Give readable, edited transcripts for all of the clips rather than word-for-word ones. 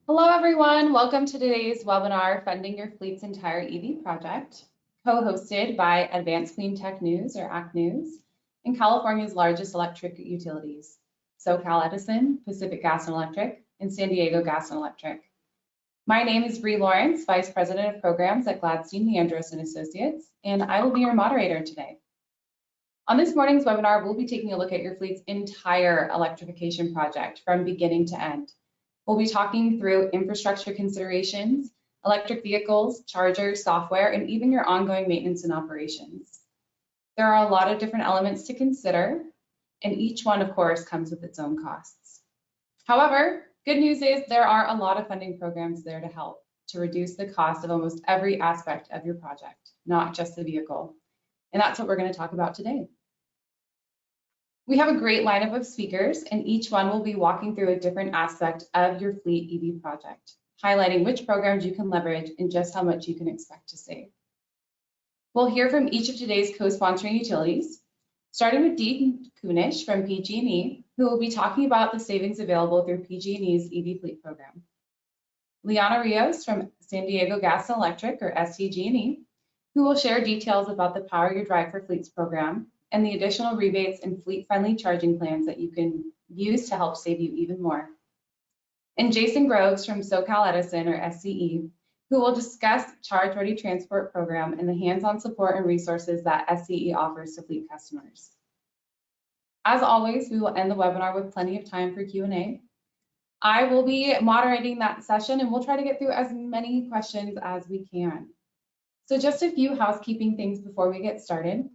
Hello, everyone. Welcome to today's webinar, Funding Your Fleet's Entire EV Project, co-hosted by Advanced Clean Tech News, or ACT News, and California's largest electric utilities, SoCal Edison, Pacific Gas and Electric, and San Diego Gas and Electric. My name is Bree Lawrence, Vice President of Programs at Gladstein Leandros and Associates, and I will be your moderator today. On this morning's webinar, we'll be taking a look at your fleet's entire electrification project from beginning to end. We'll be talking through infrastructure considerations, electric vehicles, chargers, software, and even your ongoing maintenance and operations. There are a lot of different elements to consider, and each one, of course, comes with its own costs. However, good news is there are a lot of funding programs there to help to reduce the cost of almost every aspect of your project, not just the vehicle. And that's what we're going to talk about today. We have a great lineup of speakers, and each one will be walking through a different aspect of your fleet EV project, highlighting which programs you can leverage and just how much you can expect to save. We'll hear from each of today's co-sponsoring utilities, starting with Dean Kunish from PG&E, who will be talking about the savings available through PG&E's EV fleet program. Liana Rios from San Diego Gas and Electric, or SDG&E, who will share details about the Power Your Drive for Fleets program and the additional rebates and fleet-friendly charging plans that you can use to help save you even more. And Jason Groves from SoCal Edison, or SCE, who will discuss Charge Ready Transport program and the hands-on support and resources that SCE offers to fleet customers. As always, we will end the webinar with plenty of time for Q&A. I will be moderating that session, and we'll try to get through as many questions as we can. So just a few housekeeping things before we get started.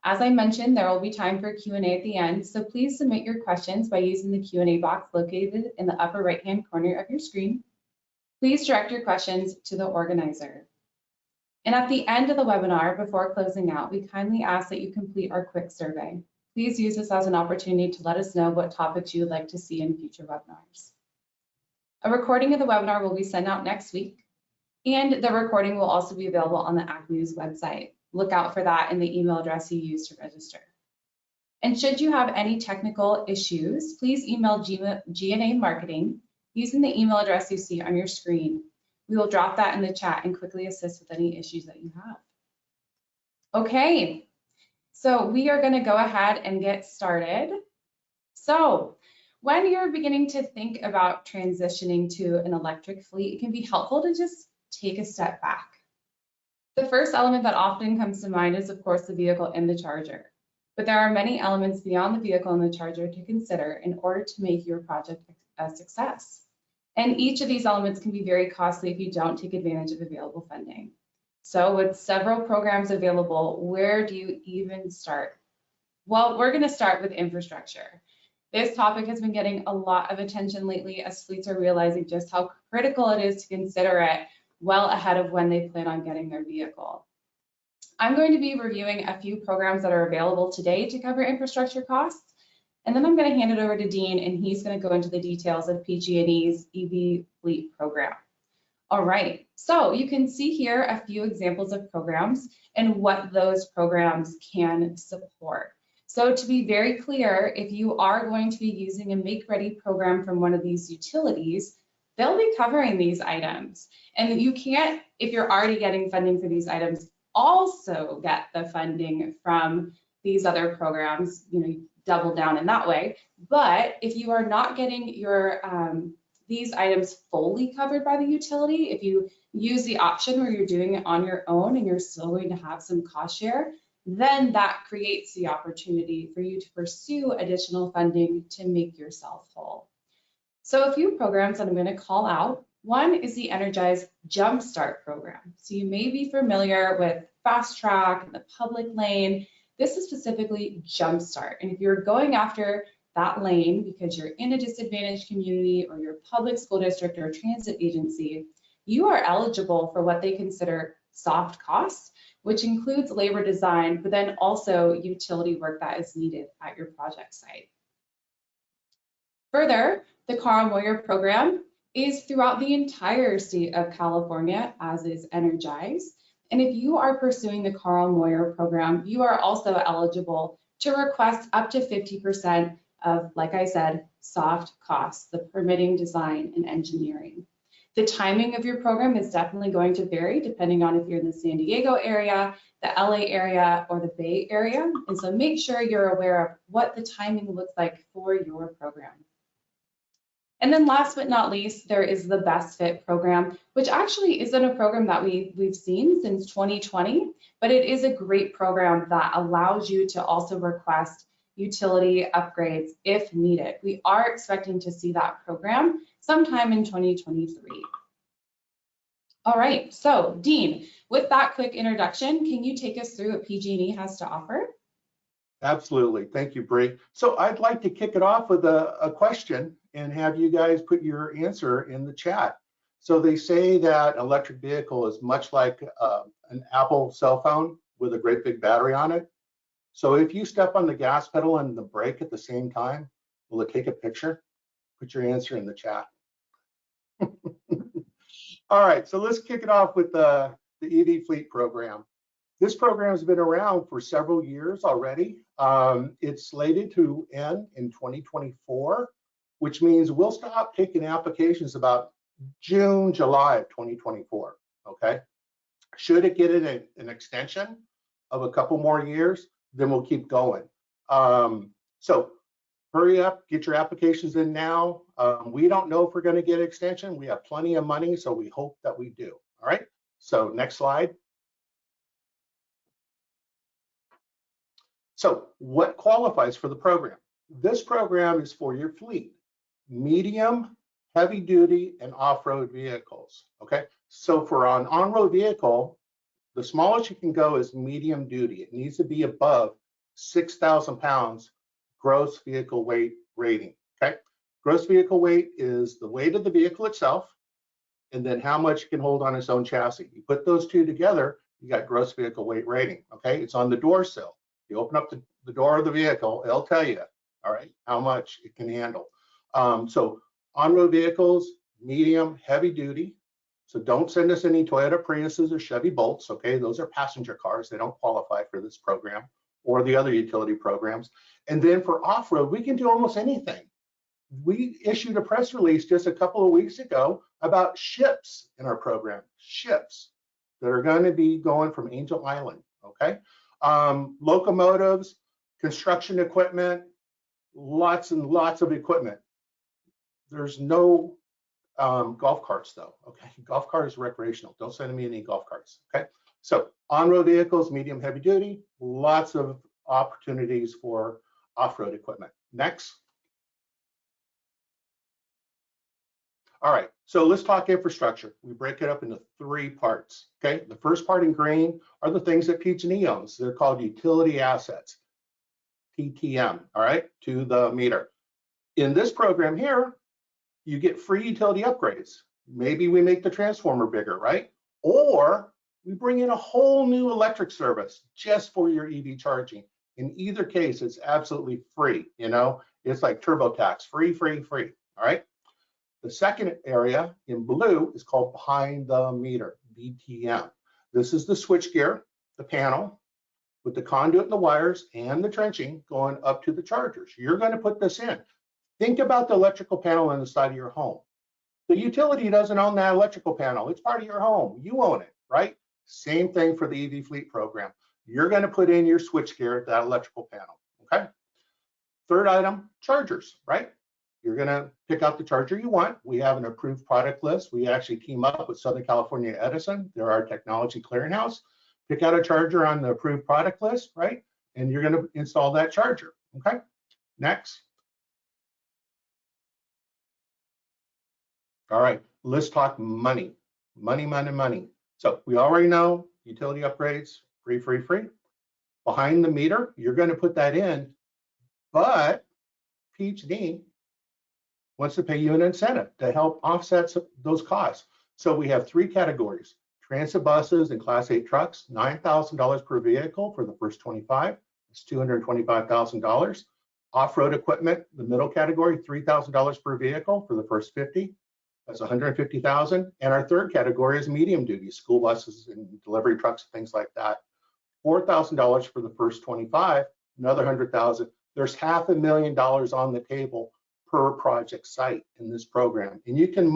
As I mentioned, there will be time for Q&A at the end, so please submit your questions by using the Q&A box located in the upper right-hand corner of your screen. Please direct your questions to the organizer. And at the end of the webinar, before closing out, we kindly ask that you complete our quick survey. Please use this as an opportunity to let us know what topics you would like to see in future webinars. A recording of the webinar will be sent out next week, and the recording will also be available on the ACT News website. Look out for that in the email address you use to register. And should you have any technical issues, please email G&A Marketing using the email address you see on your screen. We will drop that in the chat and quickly assist with any issues that you have. Okay, so we are going to go ahead and get started. So when you're beginning to think about transitioning to an electric fleet, it can be helpful to just take a step back. The first element that often comes to mind is, of course, the vehicle and the charger. But there are many elements beyond the vehicle and the charger to consider in order to make your project a success. And each of these elements can be very costly if you don't take advantage of available funding. So with several programs available, where do you even start? Well, we're going to start with infrastructure. This topic has been getting a lot of attention lately as fleets are realizing just how critical it is to consider it well ahead of when they plan on getting their vehicle. I'm going to be reviewing a few programs that are available today to cover infrastructure costs, and then I'm going to hand it over to Dean, and he's going to go into the details of PG&E's EV fleet program. All right, so you can see here a few examples of programs and what those programs can support. So to be very clear, if you are going to be using a make-ready program from one of these utilities, they'll be covering these items. And you can't, if you're already getting funding for these items, also get the funding from these other programs, double down in that way. But if you are not getting your these items fully covered by the utility, if you use the option where you're doing it on your own and you're still going to have some cost share, then that creates the opportunity for you to pursue additional funding to make yourself whole. So a few programs that I'm going to call out. One is the Energize Jumpstart program. So you may be familiar with Fast Track and the public lane. This is specifically Jumpstart. And if you're going after that lane because you're in a disadvantaged community or you're a public school district or a transit agency, you are eligible for what they consider soft costs, which includes labor design, but then also utility work that is needed at your project site. Further, the Carl Moyer program is throughout the entire state of California, as is Energize. And if you are pursuing the Carl Moyer program, you are also eligible to request up to 50% of, like I said, soft costs, the permitting, design, and engineering. The timing of your program is definitely going to vary depending on if you're in the San Diego area, the LA area, or the Bay Area. And so make sure you're aware of what the timing looks like for your program. And then last but not least, there is the Best Fit program, which actually isn't a program that we've seen since 2020, but it is a great program that allows you to also request utility upgrades if needed. We are expecting to see that program sometime in 2023. All right, so Dean, with that quick introduction, can you take us through what PG&E has to offer? Absolutely. Thank you, Bree. So I'd like to kick it off with a question and have you guys put your answer in the chat. So they say that electric vehicle is much like an Apple cell phone with a great big battery on it. So if you step on the gas pedal and the brake at the same time, will it take a picture? Put your answer in the chat. All right, so let's kick it off with the EV fleet program. This program has been around for several years already. It's slated to end in 2024, which means we'll stop taking applications about June, July of 2024, okay? Should it get an extension of a couple more years, then we'll keep going. So hurry up, get your applications in now. We don't know if we're gonna get an extension. We have plenty of money, so we hope that we do, all right? So next slide. So what qualifies for the program? This program is for your fleet, medium, heavy duty, and off-road vehicles, okay? So for an on-road vehicle, the smallest you can go is medium duty. It needs to be above 6,000 pounds gross vehicle weight rating, okay? Gross vehicle weight is the weight of the vehicle itself, and then how much it can hold on its own chassis. You put those two together, you got gross vehicle weight rating, okay? It's on the door sill. You open up the door of the vehicle, it'll tell you, all right, how much it can handle. So on-road vehicles, medium, heavy duty. So don't send us any Toyota Priuses or Chevy Bolts, okay? Those are passenger cars. They don't qualify for this program or the other utility programs. And then for off-road, we can do almost anything. We issued a press release just a couple of weeks ago about ships in our program, ships that are going to be going from Angel Island, okay? Locomotives, construction equipment, lots and lots of equipment. There's no golf carts though, okay? Golf cart is recreational. Don't send me any golf carts, okay? So on-road vehicles, medium, heavy duty, lots of opportunities for off-road equipment. Next. All right, so let's talk infrastructure. We break it up into 3 parts, okay? The first part in green are the things that PG&E owns. They're called utility assets, PTM, all right, to the meter. In this program here, you get free utility upgrades. Maybe we make the transformer bigger, right? Or we bring in a whole new electric service just for your EV charging. In either case, it's absolutely free, you know? It's like TurboTax, free, free, free, all right? The second area in blue is called behind the meter, BTM. This is the switchgear, the panel, with the conduit and the wires and the trenching going up to the chargers. You're going to put this in. Think about the electrical panel on the side of your home. The utility doesn't own that electrical panel. It's part of your home. You own it, right? Same thing for the EV fleet program. You're going to put in your switchgear at that electrical panel, okay? Third item, chargers, right? You're going to pick out the charger you want. We have an approved product list. We actually team up with Southern California Edison. They're our technology clearinghouse. Pick out a charger on the approved product list, right? And you're going to install that charger, okay? Next. All right, let's talk money. Money, money, money. So we already know utility upgrades, free, free, free. Behind the meter, you're going to put that in, but PG&E wants to pay you an incentive to help offset those costs. So we have 3 categories: transit buses and Class 8 trucks, $9,000 per vehicle for the first 25. It's $225,000. Off-road equipment, the middle category, $3,000 per vehicle for the first 50. That's $150,000. And our third category is medium duty, school buses and delivery trucks, things like that. $4,000 for the first 25, another $100,000. There's $500,000 on the table per project site in this program. And you can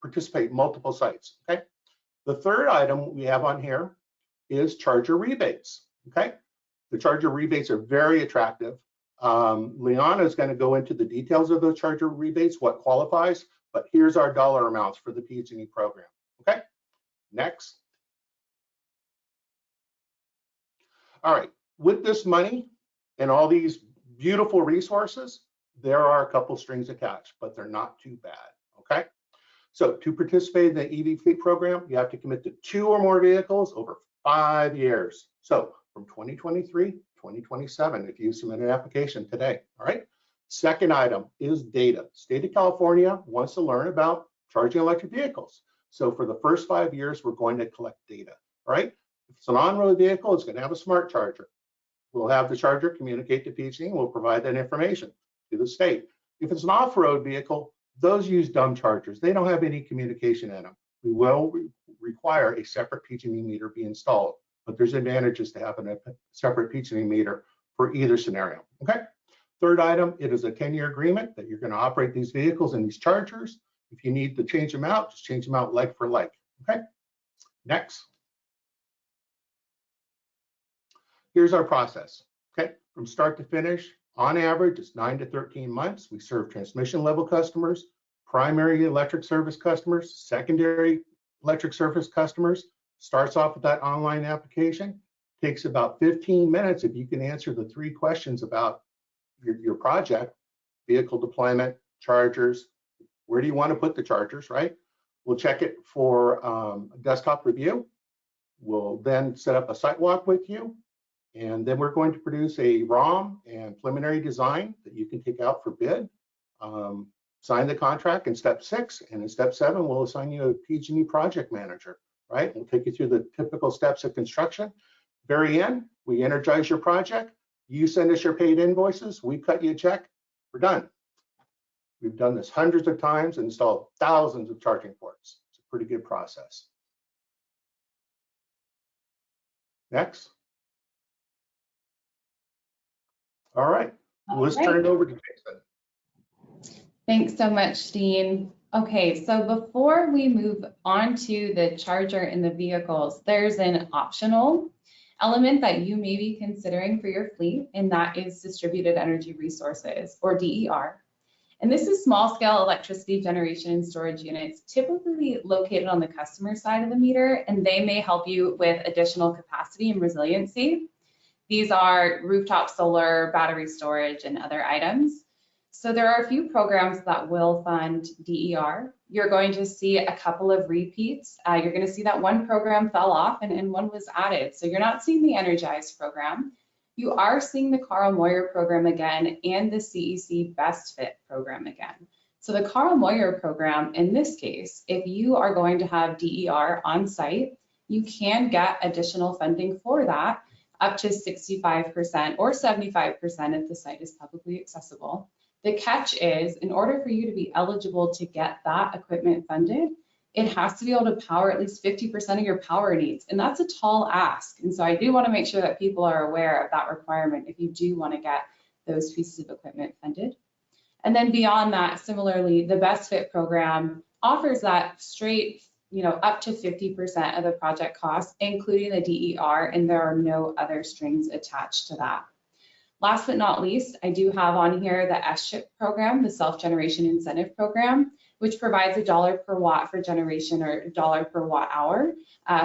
participate in multiple sites, okay? The third item we have on here is charger rebates, okay? The charger rebates are very attractive. Liana is going to go into the details of those charger rebates, what qualifies, but here's our dollar amounts for the PG&E program, okay? Next. All right, with this money and all these beautiful resources, there are a couple strings attached, but they're not too bad, okay? So to participate in the EV fleet program, you have to commit to 2 or more vehicles over 5 years. So from 2023, 2027, if you submit an application today, all right? Second item is data. State of California wants to learn about charging electric vehicles. So for the first 5 years, we're going to collect data, all right? If it's an on-road vehicle, it's going to have a smart charger. We'll have the charger communicate to PG&E, and we'll provide that information to the state. If it's an off-road vehicle, those use dumb chargers. They don't have any communication in them. We will require a separate PG&E meter be installed, but there's advantages to having a separate PG&E meter for either scenario, okay? Third item, it is a 10-year agreement that you're going to operate these vehicles and these chargers. If you need to change them out, just change them out like for like, okay? Next. Here's our process, okay? From start to finish, on average, it's 9 to 13 months. We serve transmission level customers, primary electric service customers, secondary electric service customers. Starts off with that online application. Takes about 15 minutes if you can answer the 3 questions about your project: vehicle deployment, chargers, where do you want to put the chargers, right? We'll check it for a desktop review. We'll then set up a site walk with you. And then we're going to produce a ROM and preliminary design that you can take out for bid. Sign the contract in step 6, and in step 7, we'll assign you a PG&E project manager, right? We'll take you through the typical steps of construction. Very end, we energize your project. You send us your paid invoices. We cut you a check. We're done. We've done this hundreds of times and installed thousands of charging ports. It's a pretty good process. Next. All right, let's turn it over to Jason. Thanks so much, Dean. Okay, so before we move on to the charger in the vehicles, there's an optional element that you may be considering for your fleet, and that is distributed energy resources, or DER. And this is small scale electricity generation and storage units, typically located on the customer side of the meter, and they may help you with additional capacity and resiliency. These are rooftop solar, battery storage, and other items. So there are a few programs that will fund DER. You're going to see a couple of repeats. You're going to see that one program fell off and one was added. So you're not seeing the Energize program. You are seeing the Carl Moyer program again and the CEC Best Fit program again. So the Carl Moyer program, in this case, if you are going to have DER on site, you can get additional funding for that, up to 65% or 75% if the site is publicly accessible. The catch is, in order for you to be eligible to get that equipment funded, it has to be able to power at least 50% of your power needs, and that's a tall ask. And so I do want to make sure that people are aware of that requirement if you do want to get those pieces of equipment funded. And then beyond that, similarly, the Best Fit program offers that straight, up to 50% of the project cost, including the DER, and there are no other strings attached to that. Last but not least, I do have on here the S-CHIP program, the Self-Generation Incentive Program, which provides $1 per watt for generation or $1 per watt hour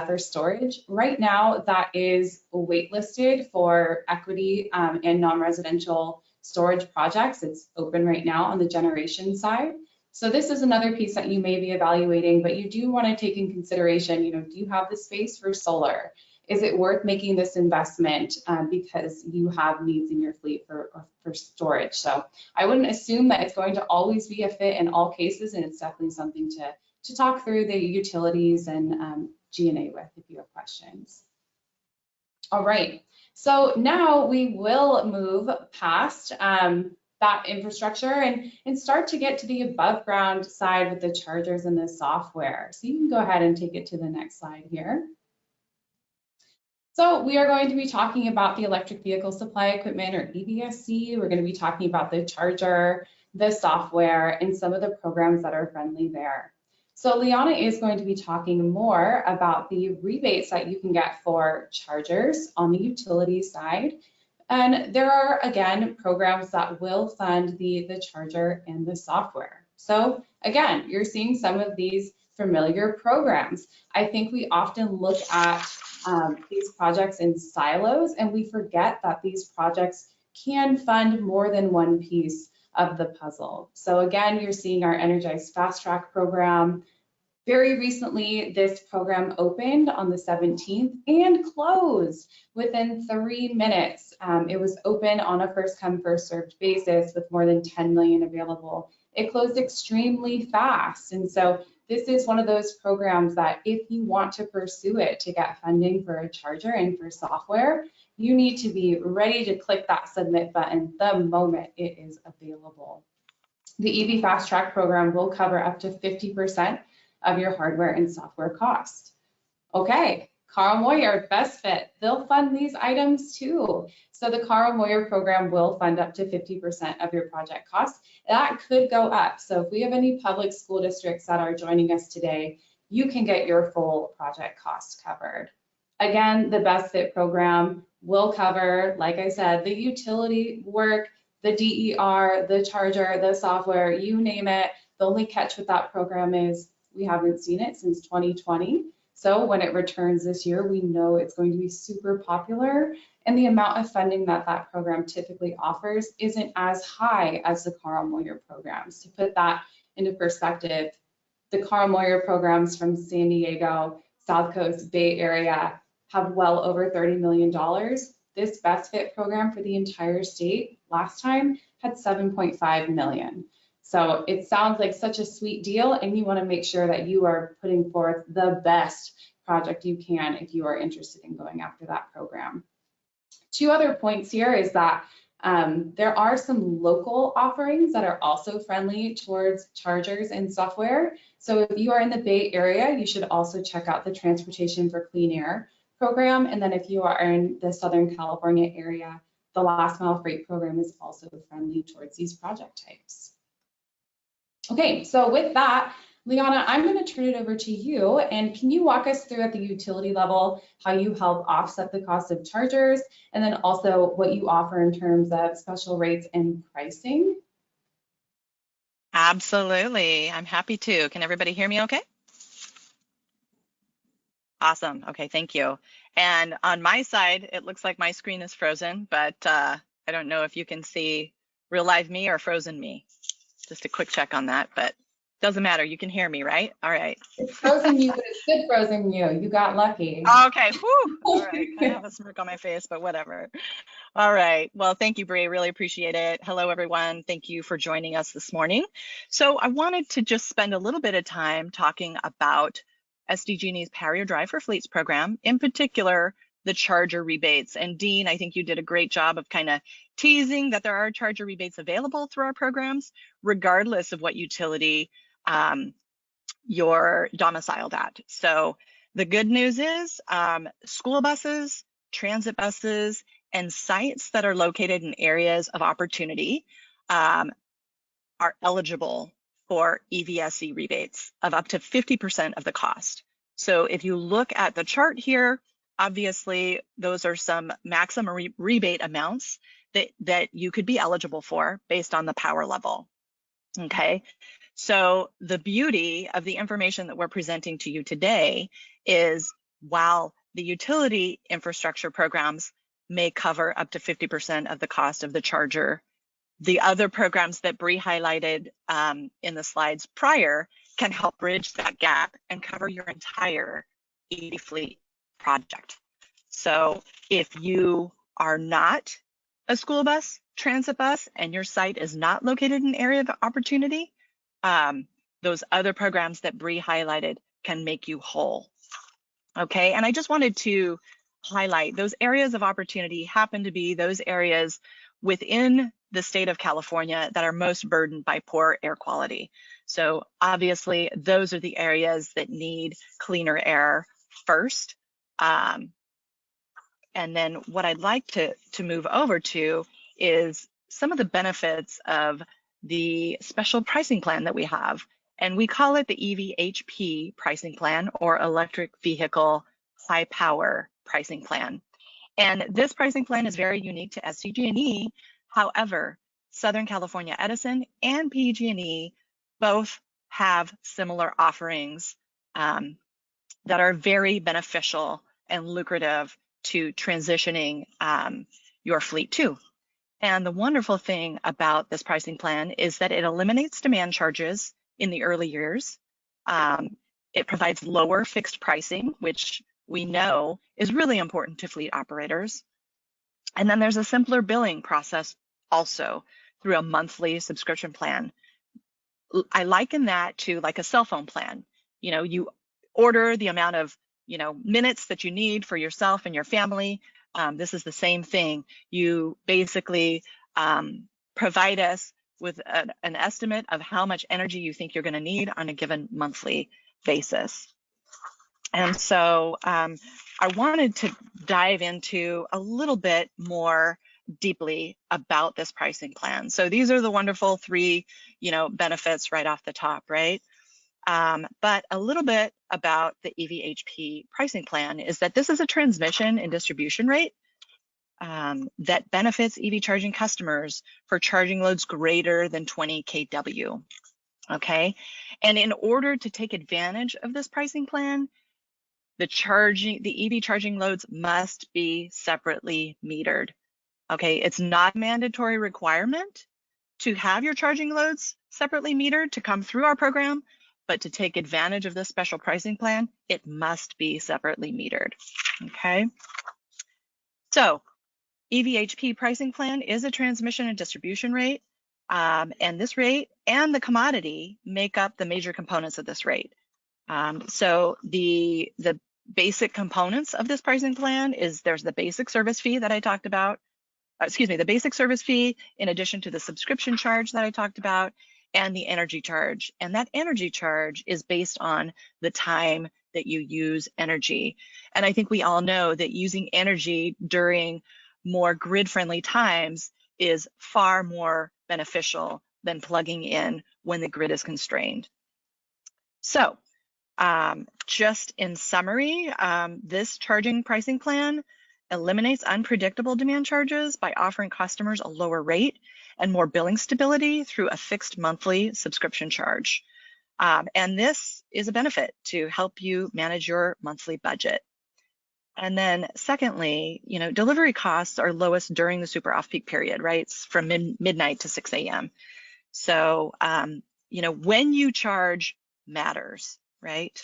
for storage. Right now, that is waitlisted for equity and non-residential storage projects. It's open right now on the generation side. So this is another piece that you may be evaluating, but you do want to take in consideration, do you have the space for solar? Is it worth making this investment because you have needs in your fleet for storage? So I wouldn't assume that it's going to always be a fit in all cases, and it's definitely something to talk through the utilities and G&A with if you have questions. All right, so now we will move past that infrastructure and start to get to the above ground side with the chargers and the software. So you can go ahead and take it to the next slide here. So we are going to be talking about the electric vehicle supply equipment, or EVSC. We're going to be talking about the charger, the software, and some of the programs that are friendly there. So Liana is going to be talking more about the rebates that you can get for chargers on the utility side. And there are, again, programs that will fund the charger and the software. So again, you're seeing some of these familiar programs. I think we often look at these projects in silos, and we forget that these projects can fund more than one piece of the puzzle. So again, you're seeing our Energize Fast Track program. Very recently, this program opened on the 17th and closed within 3 minutes. It was open on a first come, first served basis with more than 10 million available. It closed extremely fast. And so this is one of those programs that if you want to pursue it to get funding for a charger and for software, you need to be ready to click that submit button the moment it is available. The EV Fast Track program will cover up to 50% of your hardware and software cost. Okay, Carl Moyer, Best Fit, they'll fund these items too. So the Carl Moyer program will fund up to 50% of your project costs. That could go up. So if we have any public school districts that are joining us today, you can get your full project cost covered. Again, the Best Fit program will cover, like I said, the utility work, the DER, the charger, the software, you name it. The only catch with that program is we haven't seen it since 2020. So when it returns this year, we know it's going to be super popular. And the amount of funding that that program typically offers isn't as high as the Carl Moyer programs. To put that into perspective, the Carl Moyer programs from San Diego, South Coast, Bay Area have well over $30 million. This Best Fit program for the entire state last time had 7.5 million. So it sounds like such a sweet deal, and you want to make sure that you are putting forth the best project you can if you are interested in going after that program. Two other points here is that there are some local offerings that are also friendly towards chargers and software. So if you are in the Bay Area, you should also check out the Transportation for Clean Air program. And then if you are in the Southern California area, the Last Mile Freight program is also friendly towards these project types. Okay, so with that, Liana, I'm going to turn it over to you. And can you walk us through at the utility level how you help offset the cost of chargers, and then also what you offer in terms of special rates and pricing? Absolutely, I'm happy to. Can everybody hear me okay? Awesome, okay, thank you. And on my side, it looks like my screen is frozen, but I don't know if you can see real live me or frozen me. Just a quick check on that, but doesn't matter. You can hear me, right? All right. It's frozen you, but it's good frozen you. You got lucky. Okay, whew. All right, I have a smirk on my face, but whatever. All right, well, thank you, Bree, really appreciate it. Hello, everyone. Thank you for joining us this morning. So I wanted to just spend a little bit of time talking about SDG&E's Power Your Drive for Fleets program, in particular, the charger rebates. And Dean, I think you did a great job of kind of teasing that there are charger rebates available through our programs, regardless of what utility you're domiciled at. So the good news is school buses, transit buses, and sites that are located in areas of opportunity are eligible for EVSE rebates of up to 50% of the cost. So if you look at the chart here, obviously those are some maximum rebate amounts that you could be eligible for based on the power level. Okay, so the beauty of the information that we're presenting to you today is while the utility infrastructure programs may cover up to 50% of the cost of the charger, the other programs that Bree highlighted in the slides prior can help bridge that gap and cover your entire EV fleet project. So if you are not a school bus, transit bus, and your site is not located in an area of opportunity, those other programs that Bree highlighted can make you whole. Okay, and I just wanted to highlight those areas of opportunity happen to be those areas within the state of California that are most burdened by poor air quality. So obviously those are the areas that need cleaner air first. And then what I'd like to move over to is some of the benefits of the special pricing plan that we have And we call it the EVHP pricing plan, or electric vehicle high power pricing plan. And this pricing plan is very unique to SDG&E. However, Southern California Edison and PG&E both have similar offerings that are very beneficial and lucrative to transitioning your fleet to. And the wonderful thing about this pricing plan is that it eliminates demand charges in the early years. It provides lower fixed pricing, which we know is really important to fleet operators. And then there's a simpler billing process also through a monthly subscription plan. I liken that to like a cell phone plan. You know, you order the amount of, minutes that you need for yourself and your family. This is the same thing. You basically provide us with an estimate of how much energy you think you're going to need on a given monthly basis. And so I wanted to dive into a little bit more deeply about this pricing plan. So these are the wonderful three, benefits right off the top, right? But a little bit about the EVHP pricing plan is that this is a transmission and distribution rate that benefits EV charging customers for charging loads greater than 20 kW, okay? And in order to take advantage of this pricing plan, the EV charging loads must be separately metered, okay? It's not a mandatory requirement to have your charging loads separately metered to come through our program, but to take advantage of this special pricing plan, it must be separately metered, okay? So EVHP pricing plan is a transmission and distribution rate, and this rate and the commodity make up the major components of this rate. So the basic components of this pricing plan is there's the basic service fee that I talked about, the basic service fee in addition to the subscription charge that I talked about, and the energy charge. And that energy charge is based on the time that you use energy. And I think we all know that using energy during more grid-friendly times is far more beneficial than plugging in when the grid is constrained. So just in summary, this charging pricing plan eliminates unpredictable demand charges by offering customers a lower rate and more billing stability through a fixed monthly subscription charge. And this is a benefit to help you manage your monthly budget. And then secondly, delivery costs are lowest during the super off-peak period, right? It's from midnight to 6 a.m. So, when you charge matters, right?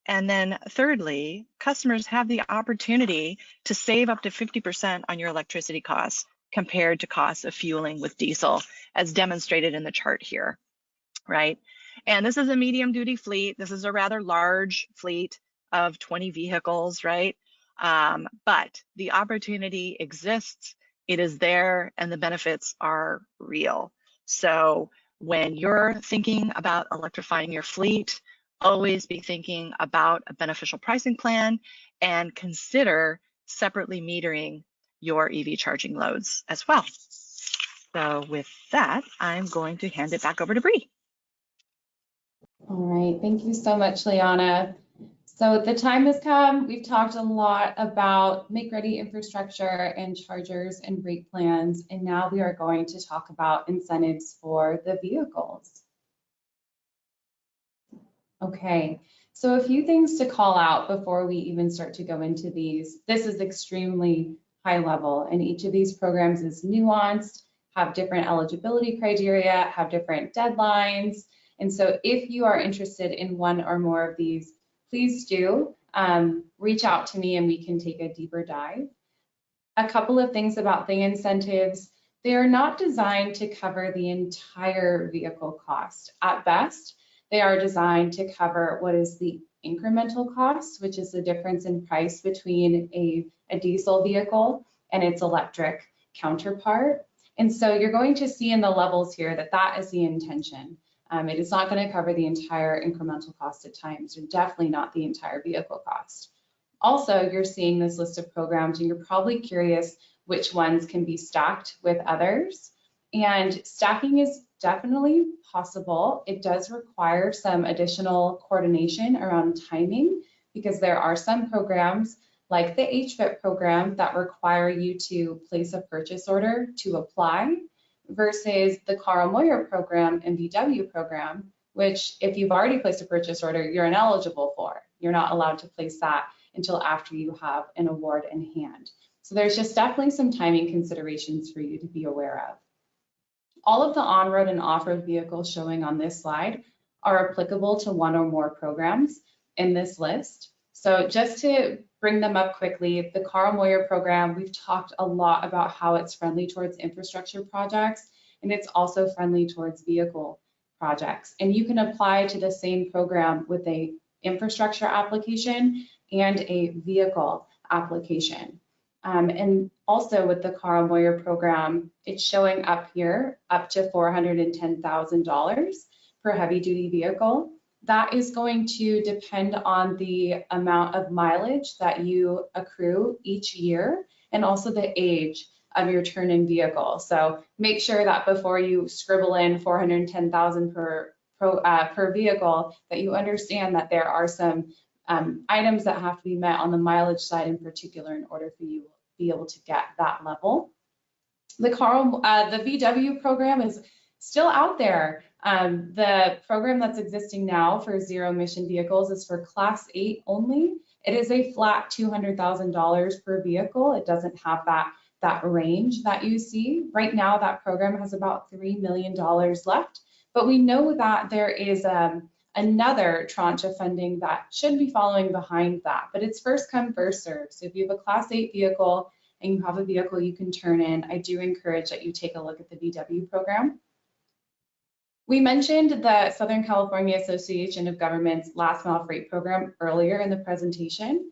And then thirdly, customers have the opportunity to save up to 50% on your electricity costs compared to costs of fueling with diesel, as demonstrated in the chart here, right? And this is a medium duty fleet. This is a rather large fleet of 20 vehicles, right? But the opportunity exists, it is there, and the benefits are real. So when you're thinking about electrifying your fleet, always be thinking about a beneficial pricing plan and consider separately metering your EV charging loads as well. So with that, I'm going to hand it back over to Bree. All right, thank you so much, Liana. So the time has come. We've talked a lot about make-ready infrastructure and chargers and rate plans, and now we are going to talk about incentives for the vehicles. Okay, so a few things to call out before we even start to go into these. This is extremely high level, and each of these programs is nuanced, have different eligibility criteria, have different deadlines. And so if you are interested in one or more of these, please do reach out to me and we can take a deeper dive. A couple of things about the incentives. They are not designed to cover the entire vehicle cost. At best, they are designed to cover what is the incremental cost, which is the difference in price between a diesel vehicle and its electric counterpart. And so you're going to see in the levels here that that is the intention. It is not going to cover the entire incremental cost at times, or definitely not the entire vehicle cost. Also, you're seeing this list of programs and you're probably curious which ones can be stacked with others. And stacking is definitely possible. It does require some additional coordination around timing because there are some programs like the HVIP program that require you to place a purchase order to apply versus the Carl Moyer program and VW program, which if you've already placed a purchase order, you're ineligible for. You're not allowed to place that until after you have an award in hand. So there's just definitely some timing considerations for you to be aware of. All of the on-road and off-road vehicles showing on this slide are applicable to one or more programs in this list. So just to bring them up quickly, the Carl Moyer program, we've talked a lot about how it's friendly towards infrastructure projects, and it's also friendly towards vehicle projects. And you can apply to the same program with a infrastructure application and a vehicle application. And also with the Carl Moyer program, it's showing up here up to $410,000 per heavy duty vehicle. That is going to depend on the amount of mileage that you accrue each year and also the age of your turn-in vehicle. So make sure that before you scribble in $410,000 per vehicle, that you understand that there are some items that have to be met on the mileage side in particular in order for you to be able to get that level. The VW program is still out there. The program that's existing now for zero emission vehicles is for Class 8 only. It is a flat $200,000 per vehicle. It doesn't have that range that you see. Right now, that program has about $3 million left, but we know that there is another tranche of funding that should be following behind that, but it's first come, first served. So if you have a Class 8 vehicle and you have a vehicle you can turn in, I do encourage that you take a look at the VW program. We mentioned the Southern California Association of Governments Last Mile Freight program earlier in the presentation.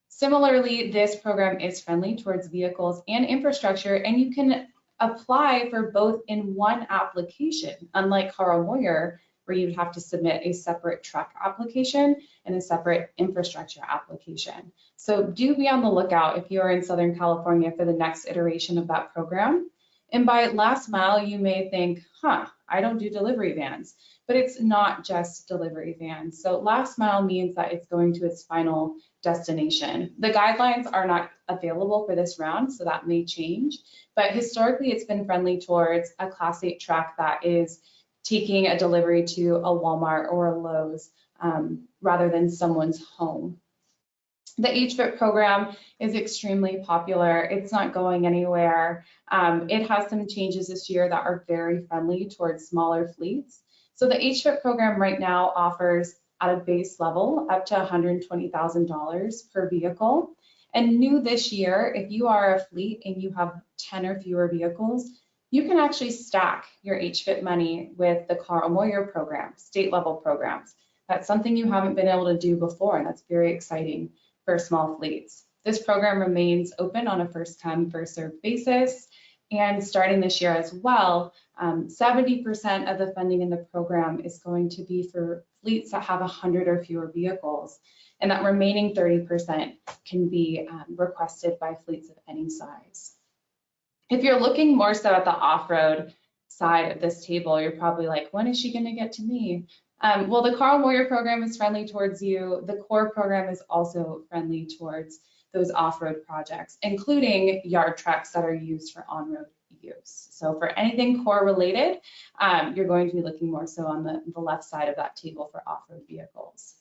Similarly, this program is friendly towards vehicles and infrastructure, and you can apply for both in one application, unlike Carl Moyer, where you'd have to submit a separate truck application and a separate infrastructure application. So do be on the lookout if you are in Southern California for the next iteration of that program. And by last mile, you may think, I don't do delivery vans, but it's not just delivery vans. So last mile means that it's going to its final destination. The guidelines are not available for this round, so that may change, but historically it's been friendly towards a Class 8 truck that is taking a delivery to a Walmart or a Lowe's rather than someone's home. The HVIP program is extremely popular. It's not going anywhere. It has some changes this year that are very friendly towards smaller fleets. So the HVIP program right now offers at a base level up to $120,000 per vehicle. And new this year, if you are a fleet and you have 10 or fewer vehicles, you can actually stack your HVIP money with the Carl Moyer program, state level programs. That's something you haven't been able to do before, and that's very exciting for small fleets. This program remains open on a first come, first served basis. And starting this year as well, 70% of the funding in the program is going to be for fleets that have 100 or fewer vehicles. And that remaining 30% can be requested by fleets of any size. If you're looking more so at the off-road side of this table, you're probably like, when is she going to get to me? Well, the Carl Moyer program is friendly towards you. The core program is also friendly towards those off-road projects, including yard trucks that are used for on-road use. So for anything core related, you're going to be looking more so on the left side of that table for off-road vehicles.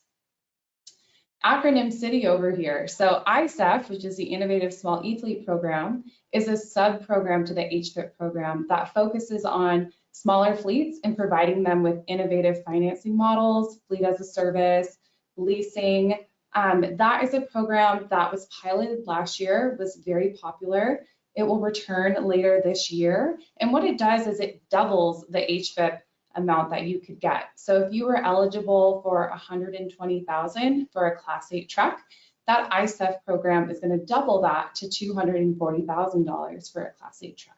Acronym city over here. So ISEF, which is the Innovative Small E-Fleet Program, is a sub-program to the HVIP program that focuses on smaller fleets and providing them with innovative financing models, fleet as a service, leasing. That is a program that was piloted last year, was very popular. It will return later this year. And what it does is it doubles the HVIP amount that you could get. So if you were eligible for $120,000 for a Class 8 truck, that ISEF program is going to double that to $240,000 for a Class 8 truck.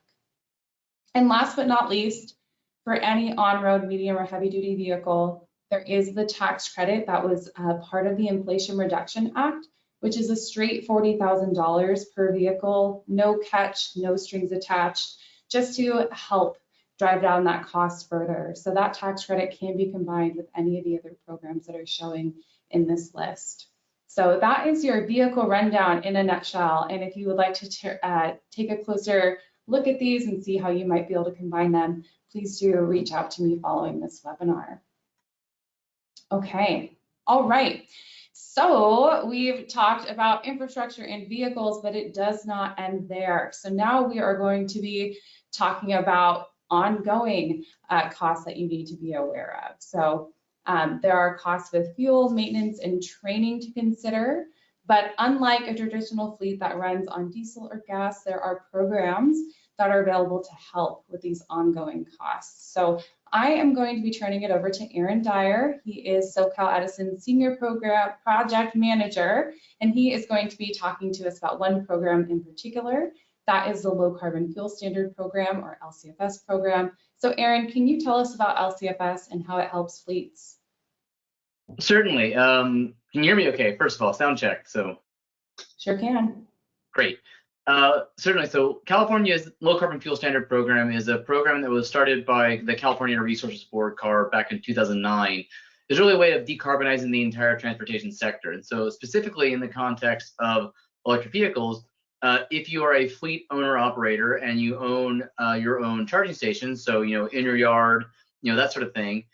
And last but not least, for any on-road, medium, or heavy-duty vehicle, there is the tax credit that was part of the Inflation Reduction Act, which is a straight $40,000 per vehicle, no catch, no strings attached, just to help drive down that cost further. So that tax credit can be combined with any of the other programs that are showing in this list. So that is your vehicle rundown in a nutshell. And if you would like to take a closer look at these and see how you might be able to combine them, please do reach out to me following this webinar. Okay, all right. So we've talked about infrastructure and vehicles, but it does not end there. So now we are going to be talking about ongoing costs that you need to be aware of. So there are costs with fuel, maintenance, and training to consider. But unlike a traditional fleet that runs on diesel or gas, there are programs that are available to help with these ongoing costs. So I am going to be turning it over to Aaron Dyer. He is SoCal Edison's Senior Program Project Manager, and he is going to be talking to us about one program in particular. That is the Low Carbon Fuel Standard Program, or LCFS program. So Aaron, can you tell us about LCFS and how it helps fleets? Certainly. Can you hear me okay? First of all, sound check. So Sure can. Great. Certainly. So California's Low Carbon Fuel Standard Program is a program that was started by the California Resources Board, CAR, back in 2009. It's really a way of decarbonizing the entire transportation sector. And so specifically in the context of electric vehicles, if you are a fleet owner operator and you own your own charging stations, so in your yard, that sort of thing,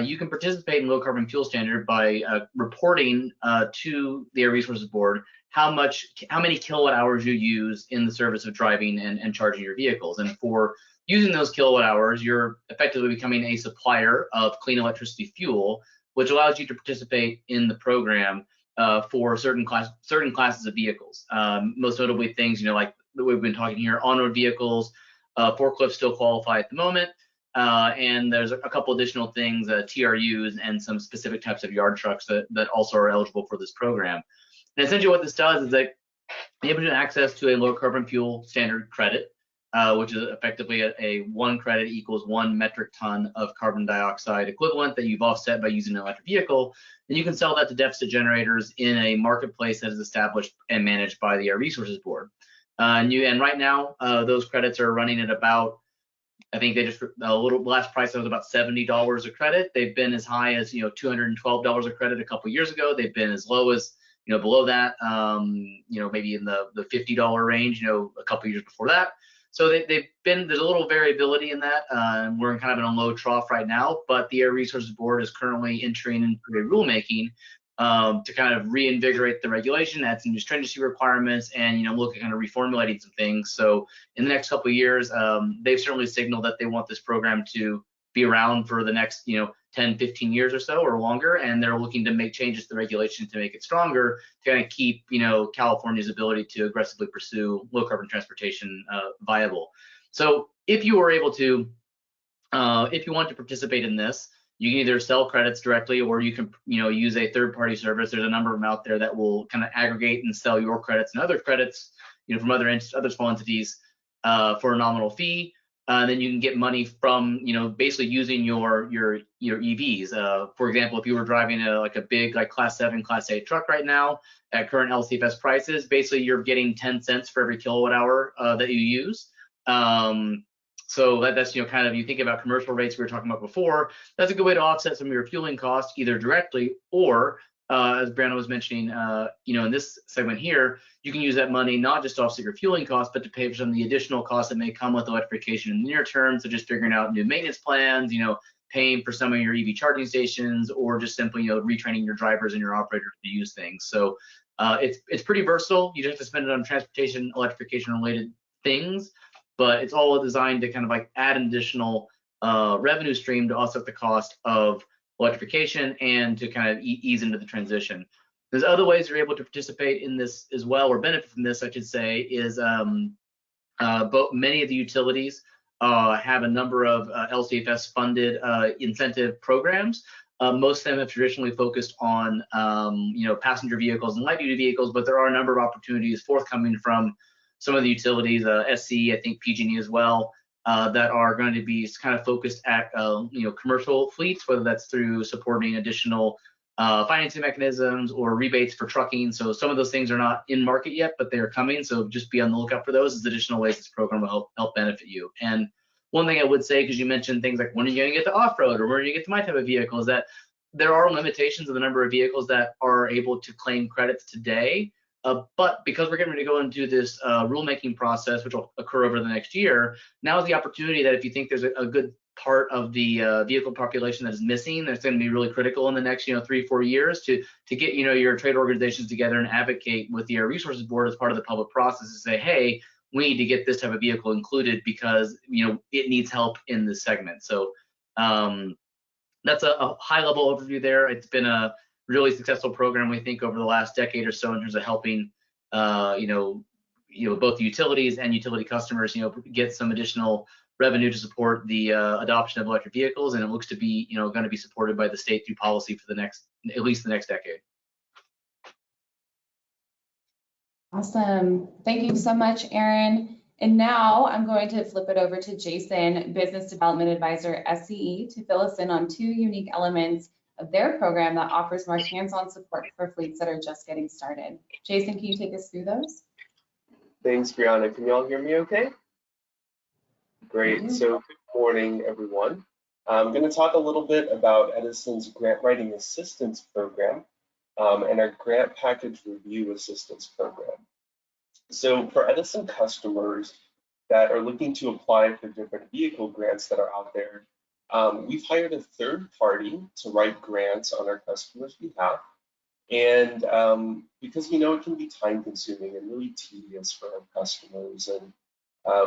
you can participate in Low Carbon Fuel Standard by reporting to the Air Resources Board how many kilowatt hours you use in the service of driving and charging your vehicles. And for using those kilowatt hours, you're effectively becoming a supplier of clean electricity fuel, which allows you to participate in the program for certain classes of vehicles. Most notably things, like we've been talking here, on-road vehicles, forklifts still qualify at the moment. And there's a couple additional things, TRUs and some specific types of yard trucks that also are eligible for this program. And essentially what this does is that you have access to a low carbon fuel standard credit, which is effectively a 1 credit equals 1 metric ton of carbon dioxide equivalent that you've offset by using an electric vehicle. And you can sell that to deficit generators in a marketplace that is established and managed by the Air Resources Board. And right now, those credits are running at about, I think they just last price was about $70 a credit. They've been as high as $212 a credit a couple years ago. They've been as low as below that, maybe in the $50 range, a couple years before that. So there's a little variability in that. We're kind of in a low trough right now, but the Air Resources Board is currently entering into a rulemaking to kind of reinvigorate the regulation, add some new stringency requirements, and look at kind of reformulating some things. So in the next couple of years, they've certainly signaled that they want this program to be around for the next 10, 15 years or so or longer, and they're looking to make changes to the regulation to make it stronger, to kind of keep California's ability to aggressively pursue low carbon transportation viable. So if you were able to, if you want to participate in this, you can either sell credits directly, or you can use a third-party service. There's a number of them out there that will kind of aggregate and sell your credits and other credits from other small entities for a nominal fee. Then you can get money from basically using your EVs. For example, if you were driving a big Class 7, Class 8 truck right now at current LCFS prices, basically you're getting 10 cents for every kilowatt hour that you use. So that's kind of, you think about commercial rates we were talking about before, that's a good way to offset some of your fueling costs, either directly or as Brianna was mentioning, in this segment here, you can use that money not just to offset your fueling costs, but to pay for some of the additional costs that may come with electrification in the near term. So just figuring out new maintenance plans, paying for some of your EV charging stations, or just simply, retraining your drivers and your operators to use things. So it's pretty versatile. You just have to spend it on transportation, electrification related things, but it's all designed to kind of add an additional revenue stream to offset the cost of electrification and to kind of ease into the transition. There's other ways you're able to participate in this as well, or benefit from this, I should say, is many of the utilities have a number of LCFS funded incentive programs. Most of them have traditionally focused on passenger vehicles and light duty vehicles, but there are a number of opportunities forthcoming from some of the utilities, SC, I think PG&E as well, that are going to be kind of focused at commercial fleets, whether that's through supporting additional financing mechanisms or rebates for trucking. So some of those things are not in market yet, but they are coming. So just be on the lookout for those as additional ways this program will help benefit you. And one thing I would say, because you mentioned things like when are you going to get to off-road or when are you going to get to my type of vehicle, is that there are limitations of the number of vehicles that are able to claim credits today. But because we're getting ready to go into this rulemaking process, which will occur over the next year, now is the opportunity that if you think there's a good part of the vehicle population that is missing, that's going to be really critical in the next 3-4 years to get your trade organizations together and advocate with the Air Resources Board as part of the public process to say, hey, we need to get this type of vehicle included because it needs help in this segment. So that's a high level overview there. It's been a really successful program, we think, over the last decade or so in terms of helping both the utilities and utility customers get some additional revenue to support the adoption of electric vehicles, and it looks to be going to be supported by the state through policy for at least the next decade. Awesome. Thank you so much, Aaron. And now I'm going to flip it over to Jason, Business Development Advisor, SCE, to fill us in on 2 unique elements of their program that offers more hands-on support for fleets that are just getting started. Jason, can you take us through those? Thanks, Brianna. Can you all hear me okay? Great. So good morning, everyone. I'm going to talk a little bit about Edison's Grant Writing Assistance Program and our Grant Package Review Assistance Program. So for Edison customers that are looking to apply for different vehicle grants that are out there, we've hired a third party to write grants on our customers' behalf. And because we know it can be time consuming and really tedious for our customers, and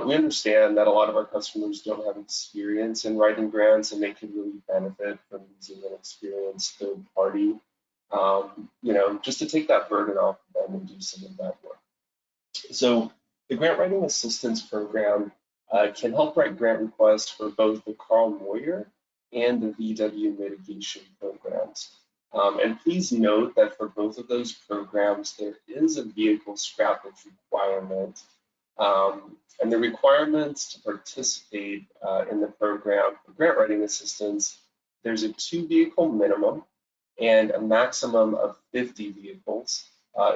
we understand that a lot of our customers don't have experience in writing grants and they could really benefit from using an experienced third party, just to take that burden off of them and do some of that work. So the Grant Writing Assistance Program can help write grant requests for both the Carl Moyer and the VW mitigation programs. And please note that for both of those programs, there is a vehicle scrappage requirement. And the requirements to participate in the program for grant writing assistance, there's a 2-vehicle minimum and a maximum of 50 vehicles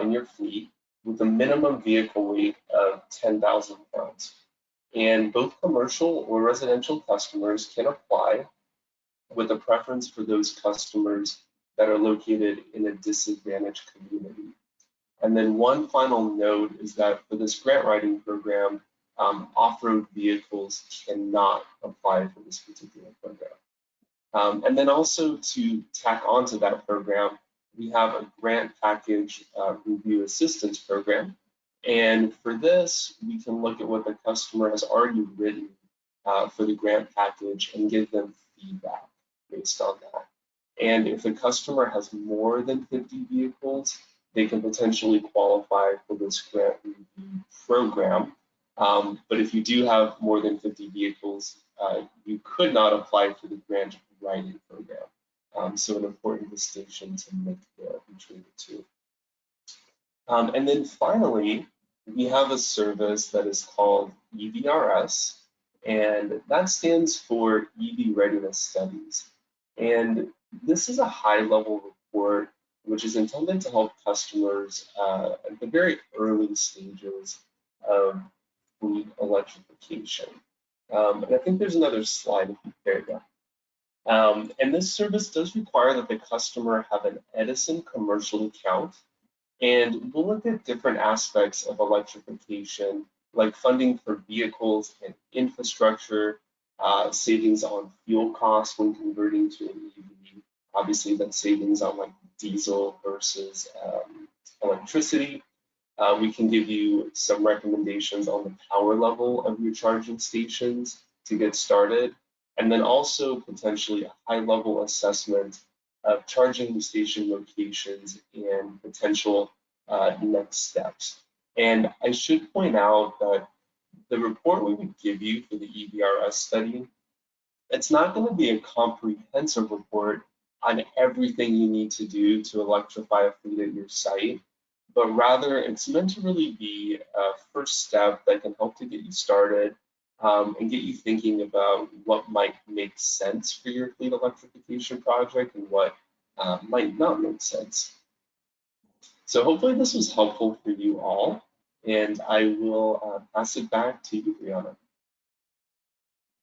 in your fleet, with a minimum vehicle weight of 10,000 pounds. And both commercial or residential customers can apply, with a preference for those customers that are located in a disadvantaged community. And then one final note is that for this grant writing program, off-road vehicles cannot apply for this particular program. And then also to tack onto that program, we have a grant package review assistance program. And for this, we can look at what the customer has already written for the grant package and give them feedback based on that. And if the customer has more than 50 vehicles, they can potentially qualify for this grant review program. But if you do have more than 50 vehicles, you could not apply for the grant writing program. So an important distinction to make there between the two. And then finally, we have a service that is called EVRS, and that stands for EV Readiness Studies. And this is a high-level report which is intended to help customers at the very early stages of fleet electrification. And I think there's another slide. There you go. And this service does require that the customer have an Edison commercial account. And we'll look at different aspects of electrification, like funding for vehicles and infrastructure, savings on fuel costs when converting to an EV. Obviously, that's savings on like diesel versus electricity. We can give you some recommendations on the power level of your charging stations to get started, and then also potentially a high-level assessment of charging station locations and potential next steps. And I should point out that the report we would give you for the EVRS study, it's not going to be a comprehensive report on everything you need to do to electrify a fleet at your site, but rather it's meant to really be a first step that can help to get you started and get you thinking about what might make sense for your fleet electrification project and what might not make sense. So hopefully this was helpful for you all, and I will pass it back to you, Brianna.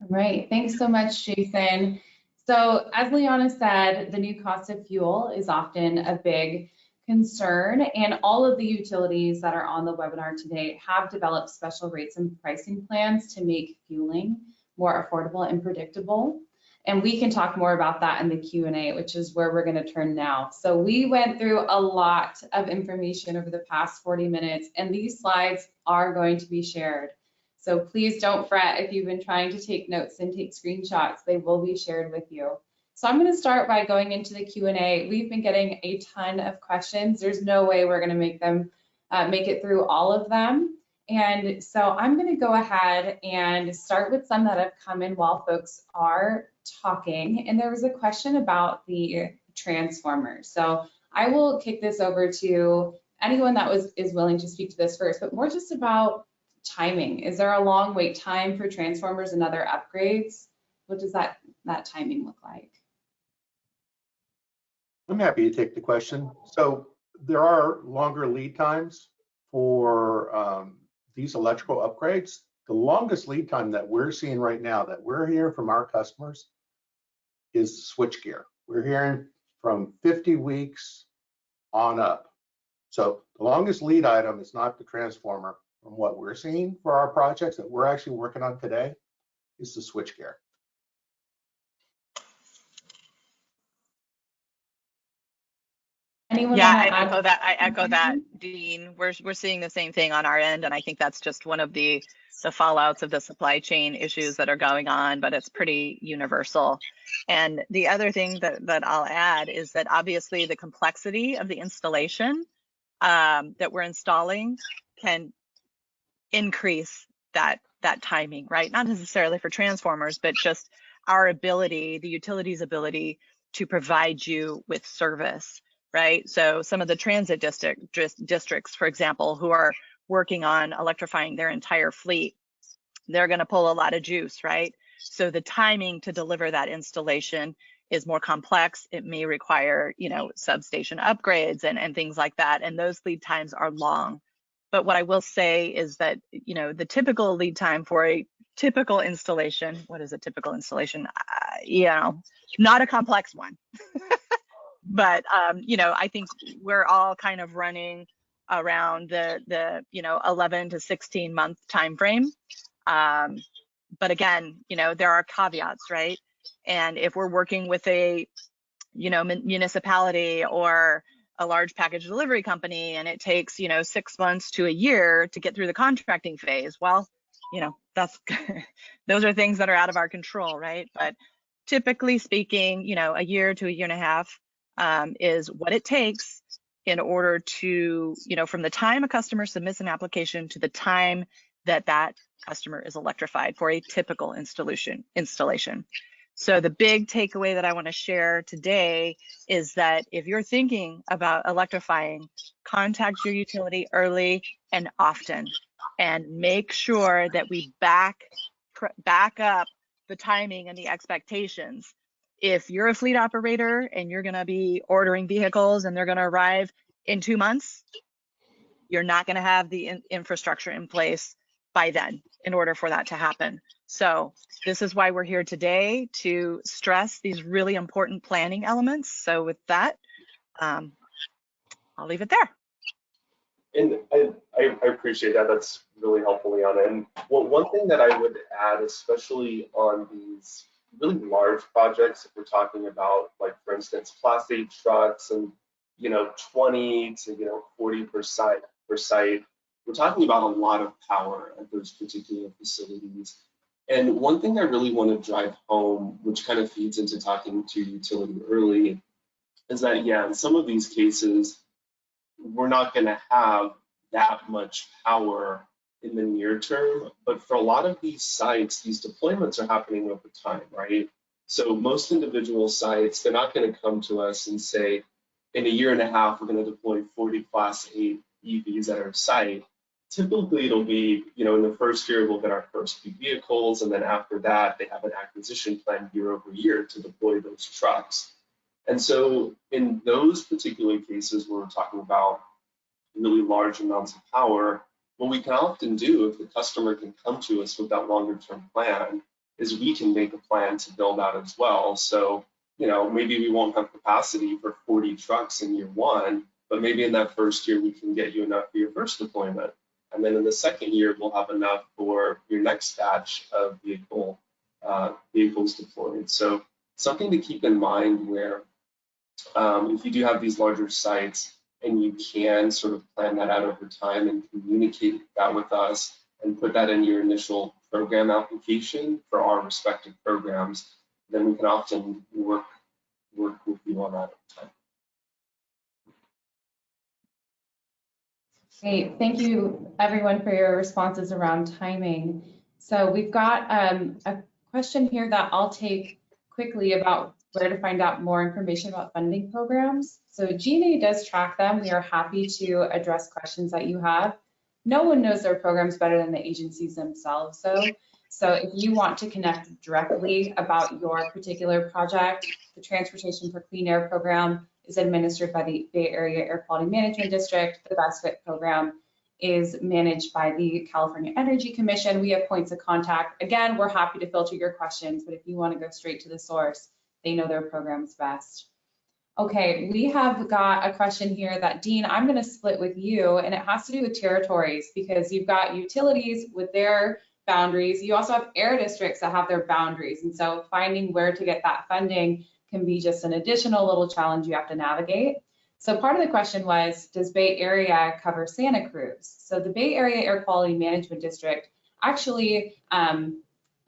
All right, thanks so much, Jason. So as Liana said, the new cost of fuel is often a big concern, and all of the utilities that are on the webinar today have developed special rates and pricing plans to make fueling more affordable and predictable. And we can talk more about that in the Q&A, which is where we're going to turn now. So we went through a lot of information over the past 40 minutes, and these slides are going to be shared. So please don't fret if you've been trying to take notes and take screenshots, they will be shared with you. So I'm going to start by going into the Q&A. We've been getting a ton of questions. There's no way we're going to make it through all of them. And so I'm going to go ahead and start with some that have come in while folks are talking. And there was a question about the transformer. So I will kick this over to anyone that is willing to speak to this first, but more just about timing. Is there a long wait time for transformers and other upgrades? What does that timing look like? I'm happy to take the question. So there are longer lead times for these electrical upgrades. The longest lead time that we're seeing right now that we're hearing from our customers is switchgear. We're hearing from 50 weeks on up. So the longest lead item is not the transformer. From what we're seeing for our projects that we're actually working on today is the switchgear. Anyone Yeah, want to I add? echo that. I echo that, Dean. We're seeing the same thing on our end, and I think that's just one of the fallouts of the supply chain issues that are going on, but it's pretty universal. And the other thing that I'll add is that obviously the complexity of the installation that we're installing can increase that timing, right? Not necessarily for transformers, but just our ability, the utility's ability to provide you with service, right? So some of the transit districts, for example, who are working on electrifying their entire fleet, they're going to pull a lot of juice, right? So the timing to deliver that installation is more complex. It may require, substation upgrades and things like that. And those lead times are long. But what I will say is that, the typical lead time for a typical installation, what is a typical installation? Not a complex one. But, I think we're all kind of running around the 11 to 16 month time frame. But again, there are caveats, right? And if we're working with a, municipality or a large package delivery company and it takes, 6 months to a year to get through the contracting phase, well, that's those are things that are out of our control, right? But typically speaking, a year to a year and a half is what it takes in order to, from the time a customer submits an application to the time that customer is electrified for a typical installation. So the big takeaway that I want to share today is that if you're thinking about electrifying, contact your utility early and often, and make sure that we back up the timing and the expectations. If you're a fleet operator and you're going to be ordering vehicles and they're going to arrive in 2 months, you're not going to have the infrastructure in place by then in order for that to happen. So this is why we're here today, to stress these really important planning elements. So with that, I'll leave it there. And I appreciate that. That's really helpful, Liana. And one thing that I would add, especially on these really large projects, if we're talking about, like, for instance, Class 8 trucks and 20 to 40 per site, we're talking about a lot of power at those particular facilities. And one thing I really want to drive home, which kind of feeds into talking to utility early, is that, yeah, in some of these cases, we're not going to have that much power in the near term. But for a lot of these sites, these deployments are happening over time, right? So most individual sites, they're not going to come to us and say, in a year and a half, we're going to deploy 40 Class 8 EVs at our site. Typically, it'll be, in the first year, we'll get our first few vehicles, and then after that, they have an acquisition plan year over year to deploy those trucks. And so in those particular cases where we're talking about really large amounts of power, what we can often do, if the customer can come to us with that longer term plan, is we can make a plan to build out as well. So, you know, maybe we won't have capacity for 40 trucks in year one, but maybe in that first year we can get you enough for your first deployment. And then in the second year, we'll have enough for your next batch of vehicles deployed. So something to keep in mind where if you do have these larger sites and you can sort of plan that out over time and communicate that with us and put that in your initial program application for our respective programs, then we can often work with you on that over time. Great, thank you everyone for your responses around timing. So we've got a question here that I'll take quickly about where to find out more information about funding programs. So G&A does track them. We are happy to address questions that you have. No one knows their programs better than the agencies themselves. So if you want to connect directly about your particular project, the Transportation for Clean Air program is administered by the Bay Area Air Quality Management District. The Best Fit program is managed by the California Energy Commission. We have points of contact. Again, we're happy to filter your questions, but if you want to go straight to the source, they know their programs best. Okay, we have got a question here that, Dean, I'm going to split with you, and it has to do with territories because you've got utilities with their boundaries. You also have air districts that have their boundaries, and so finding where to get that funding can be just an additional little challenge you have to navigate. So part of the question was, does Bay Area cover Santa Cruz? So the Bay Area Air Quality Management District actually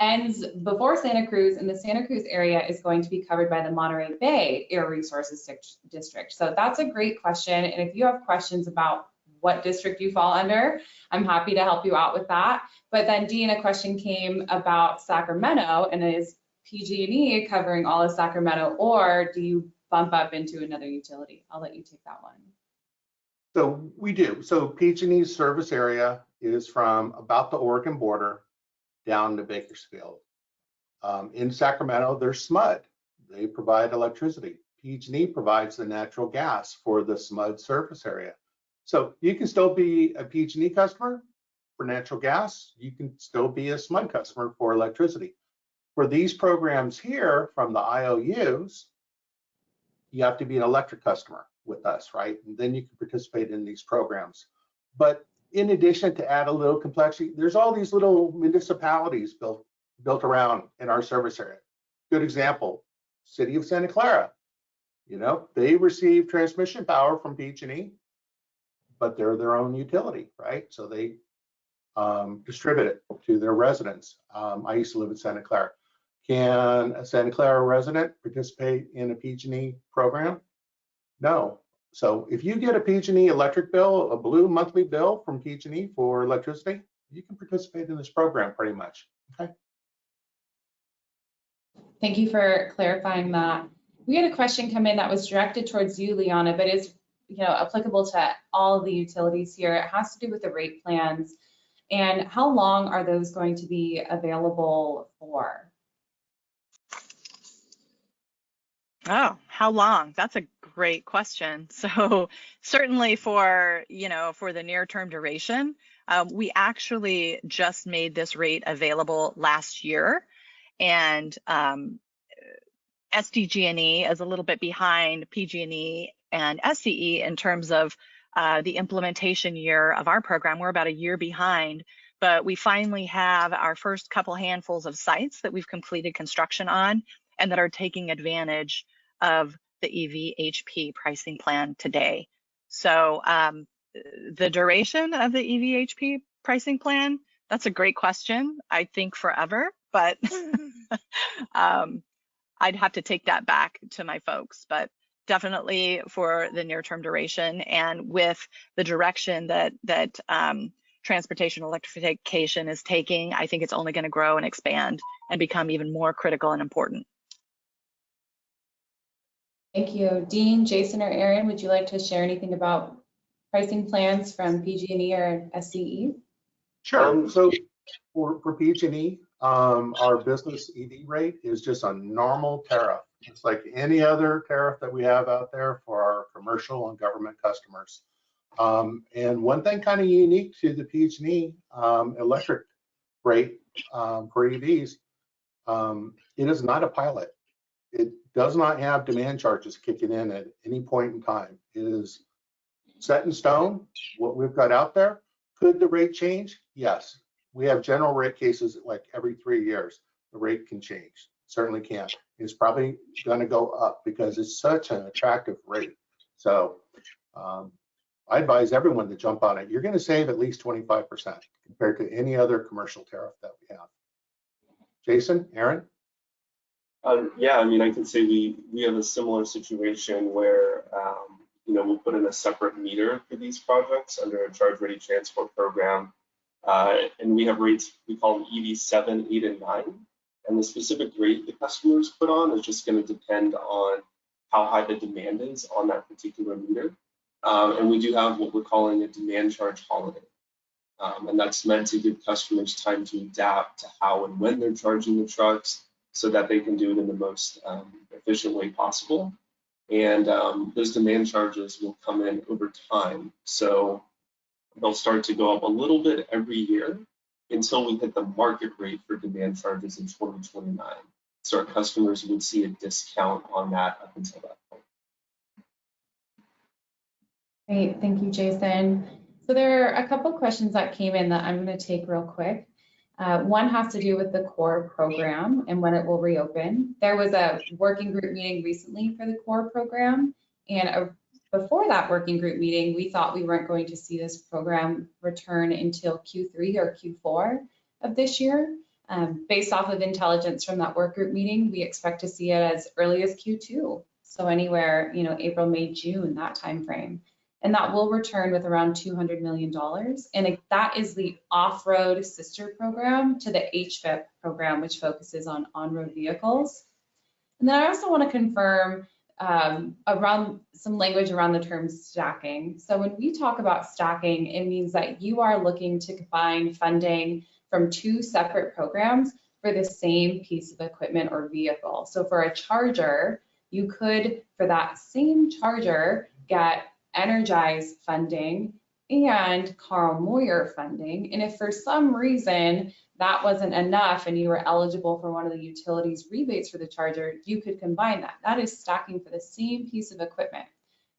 ends before Santa Cruz, and the Santa Cruz area is going to be covered by the Monterey Bay Air Resources District. So that's a great question, and if you have questions about what district you fall under, I'm happy to help you out with that. But then, Dean, a question came about Sacramento, and is PG&E covering all of Sacramento, or do you bump up into another utility? I'll let you take that one. So we do. So PG&E's service area is from about the Oregon border down to Bakersfield. In Sacramento, there's SMUD. They provide electricity. PG&E provides the natural gas for the SMUD surface area. So you can still be a PG&E customer for natural gas. You can still be a SMUD customer for electricity. For these programs here from the IOUs, you have to be an electric customer with us, right? And then you can participate in these programs. But in addition, to add a little complexity, there's all these little municipalities built around in our service area. Good example, City of Santa Clara. You know, they receive transmission power from PG&E, but they're their own utility, right? So they distribute it to their residents. I used to live in Santa Clara. Can a Santa Clara resident participate in a PG&E program? No. So if you get a PG&E electric bill, a blue monthly bill from PG&E for electricity, you can participate in this program pretty much. Okay. Thank you for clarifying that. We had a question come in that was directed towards you, Liana, but is applicable to all of the utilities here. It has to do with the rate plans and how long are those going to be available for? Oh, how long? That's a great question. So certainly for the near term duration, we actually just made this rate available last year, and SDG&E is a little bit behind PG&E and SCE in terms of the implementation year of our program. We're about a year behind, but we finally have our first couple handfuls of sites that we've completed construction on and that are taking advantage of the EVHP pricing plan today. So the duration of the EVHP pricing plan, that's a great question. I think forever, but I'd have to take that back to my folks, but definitely for the near-term duration, and with the direction that transportation electrification is taking, I think it's only going to grow and expand and become even more critical and important. Thank you. Dean, Jason, or Aaron, would you like to share anything about pricing plans from PG&E or SCE? Sure. So for PG&E, our business EV rate is just a normal tariff. It's like any other tariff that we have out there for our commercial and government customers. And one thing kind of unique to the PG&E electric rate for EVs, It is not a pilot. It does not have demand charges kicking in at any point in time. It is set in stone, what we've got out there. Could the rate change? Yes. We have general rate cases like every 3 years. The rate can change, certainly can. It's probably going to go up because it's such an attractive rate. So I advise everyone to jump on it. You're going to save at least 25% compared to any other commercial tariff that we have. Jason, Aaron? Yeah, I mean, I can say we have a similar situation where, we'll put in a separate meter for these projects under a charge-ready transport program. And we have rates, we call them EV 7, 8, and 9. And the specific rate the customers put on is just going to depend on how high the demand is on that particular meter. And we do have what we're calling a demand charge holiday. And that's meant to give customers time to adapt to how and when they're charging the trucks so that they can do it in the most efficient way possible. And those demand charges will come in over time. So they'll start to go up a little bit every year until we hit the market rate for demand charges in 2029. So our customers would see a discount on that up until that point. Great, thank you, Jason. So there are a couple questions that came in that I'm going to take real quick. One has to do with the core program and when it will reopen. There was a working group meeting recently for the core program, and before that working group meeting, we thought we weren't going to see this program return until Q3 or Q4 of this year. Based off of intelligence from that work group meeting, we expect to see it as early as Q2. So anywhere, April, May, June, that time frame. And that will return with around $200 million. And that is the off-road sister program to the HVIP program, which focuses on on-road vehicles. And then I also want to confirm around some language around the term stacking. So when we talk about stacking, it means that you are looking to combine funding from two separate programs for the same piece of equipment or vehicle. So for a charger, you could, for that same charger, get Energize funding and Carl Moyer funding. And if for some reason that wasn't enough and you were eligible for one of the utilities rebates for the charger, you could combine that. That is stacking for the same piece of equipment.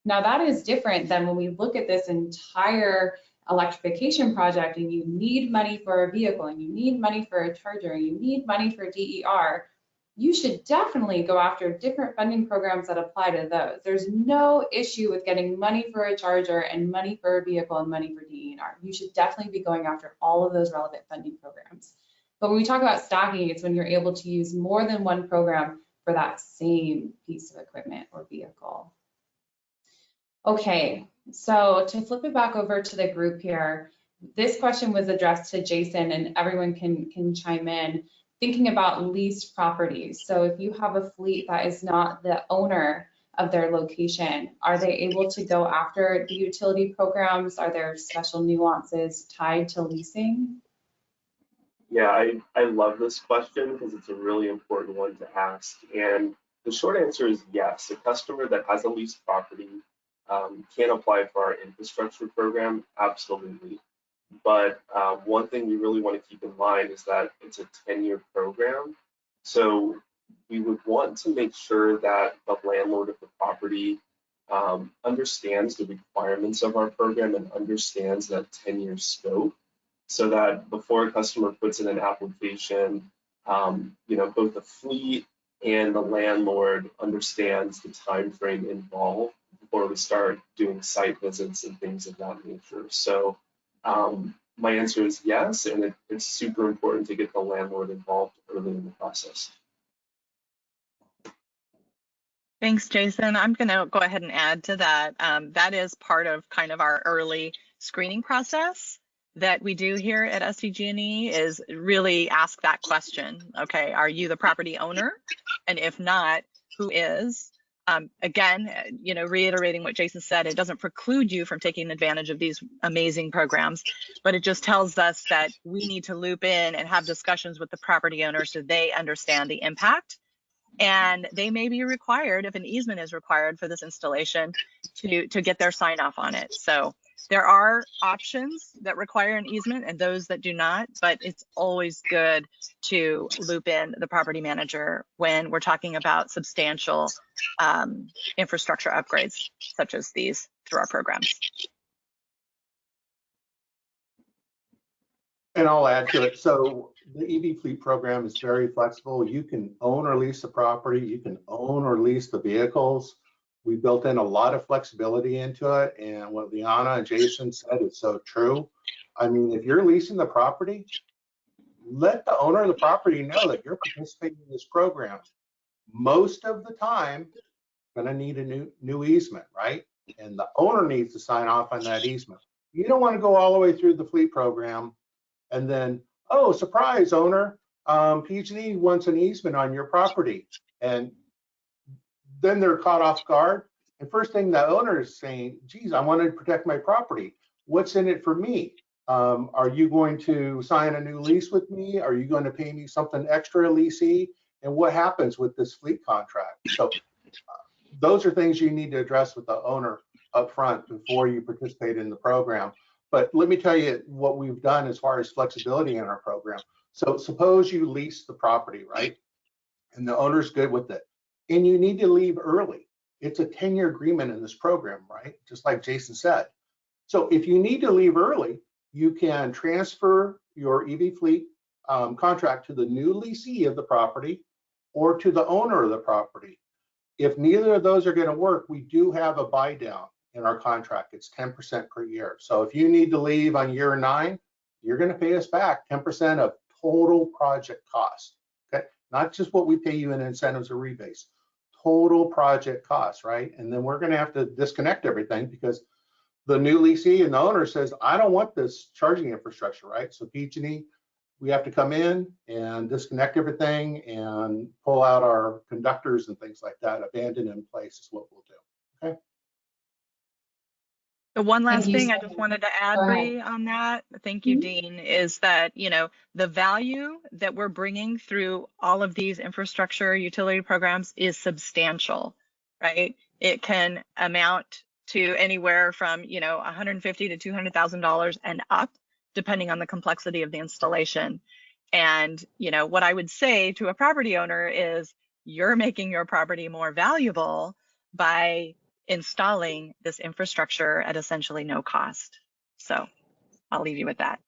Now that is different than when we look at this entire electrification project and you need money for a vehicle and you need money for a charger and you need money for DER. You should definitely go after different funding programs that apply to those. There's no issue with getting money for a charger and money for a vehicle and money for DER. You should definitely be going after all of those relevant funding programs. But when we talk about stacking, it's when you're able to use more than one program for that same piece of equipment or vehicle. Okay, so to flip it back over to the group here, this question was addressed to Jason and everyone can chime in. Thinking about leased properties. So if you have a fleet that is not the owner of their location, are they able to go after the utility programs? Are there special nuances tied to leasing? Yeah, I love this question because it's a really important one to ask. And the short answer is yes. A customer that has a leased property can apply for our infrastructure program, absolutely. But one thing we really want to keep in mind is that it's a 10-year program. So we would want to make sure that the landlord of the property understands the requirements of our program and understands that 10-year scope so that before a customer puts in an application, both the fleet and the landlord understands the time frame involved before we start doing site visits and things of that nature. So my answer is yes, and it's super important to get the landlord involved early in the process. Thanks, Jason. I'm going to go ahead and add to that. That is part of kind of our early screening process that we do here at SDG&E is really ask that question. Okay, are you the property owner? And if not, who is? Again, reiterating what Jason said, it doesn't preclude you from taking advantage of these amazing programs, but it just tells us that we need to loop in and have discussions with the property owner so they understand the impact. And they may be required, if an easement is required for this installation, to get their sign off on it. So there are options that require an easement and those that do not, but it's always good to loop in the property manager when we're talking about substantial infrastructure upgrades such as these through our programs. And I'll add to it. So the EV fleet program is very flexible. You can own or lease the property. You can own or lease the vehicles. We built in a lot of flexibility into it. And what Liana and Jason said is so true. I mean, if you're leasing the property, let the owner of the property know that you're participating in this program. Most of the time, going to need a new easement, right? And the owner needs to sign off on that easement. You don't want to go all the way through the fleet program and then, oh, surprise, owner, PG&E wants an easement on your property. And then they're caught off guard. And first thing the owner is saying, geez, I wanted to protect my property. What's in it for me? Are you going to sign a new lease with me? Are you going to pay me something extra, leasee? And what happens with this fleet contract? So those are things you need to address with the owner up front before you participate in the program. But let me tell you what we've done as far as flexibility in our program. So suppose you lease the property, right? And the owner's good with it. And you need to leave early. It's a 10-year agreement in this program, right? Just like Jason said. So if you need to leave early, you can transfer your EV fleet contract to the new leasee of the property or to the owner of the property. If neither of those are going to work, we do have a buy down in our contract. It's 10% per year. So if you need to leave on year 9, you're going to pay us back 10% of total project cost. Okay, not just what we pay you in incentives or rebates, total project costs, right? And then we're going to have to disconnect everything because the new leasee and the owner says, I don't want this charging infrastructure, right? So PG&E, we have to come in and disconnect everything and pull out our conductors and things like that. Abandon in place is what we'll do. Okay. The one last Thank you thing so I just much. wanted to add, Go ahead. Bree, on that, thank you, Dean, is that, you know, the value that we're bringing through all of these infrastructure utility programs is substantial, right? It can amount to anywhere from, you know, $150,000 to $200,000 and up, depending on the complexity of the installation. And, you know, what I would say to a property owner is you're making your property more valuable by installing this infrastructure at essentially no cost. So I'll leave you with that.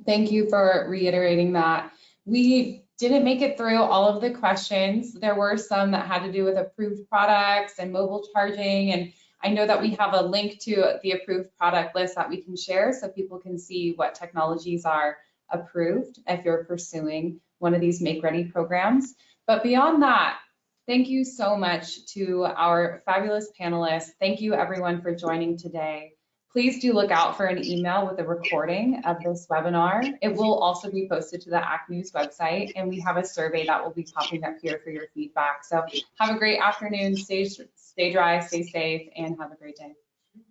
Thank you for reiterating that. We didn't make it through all of the questions. There were some that had to do with approved products and mobile charging. And I know that we have a link to the approved product list that we can share so people can see what technologies are approved if you're pursuing one of these Make Ready programs. But beyond that, thank you so much to our fabulous panelists. Thank you everyone for joining today. Please do look out for an email with a recording of this webinar. It will also be posted to the ACT News website, and we have a survey that will be popping up here for your feedback. So have a great afternoon, stay dry, stay safe, and have a great day.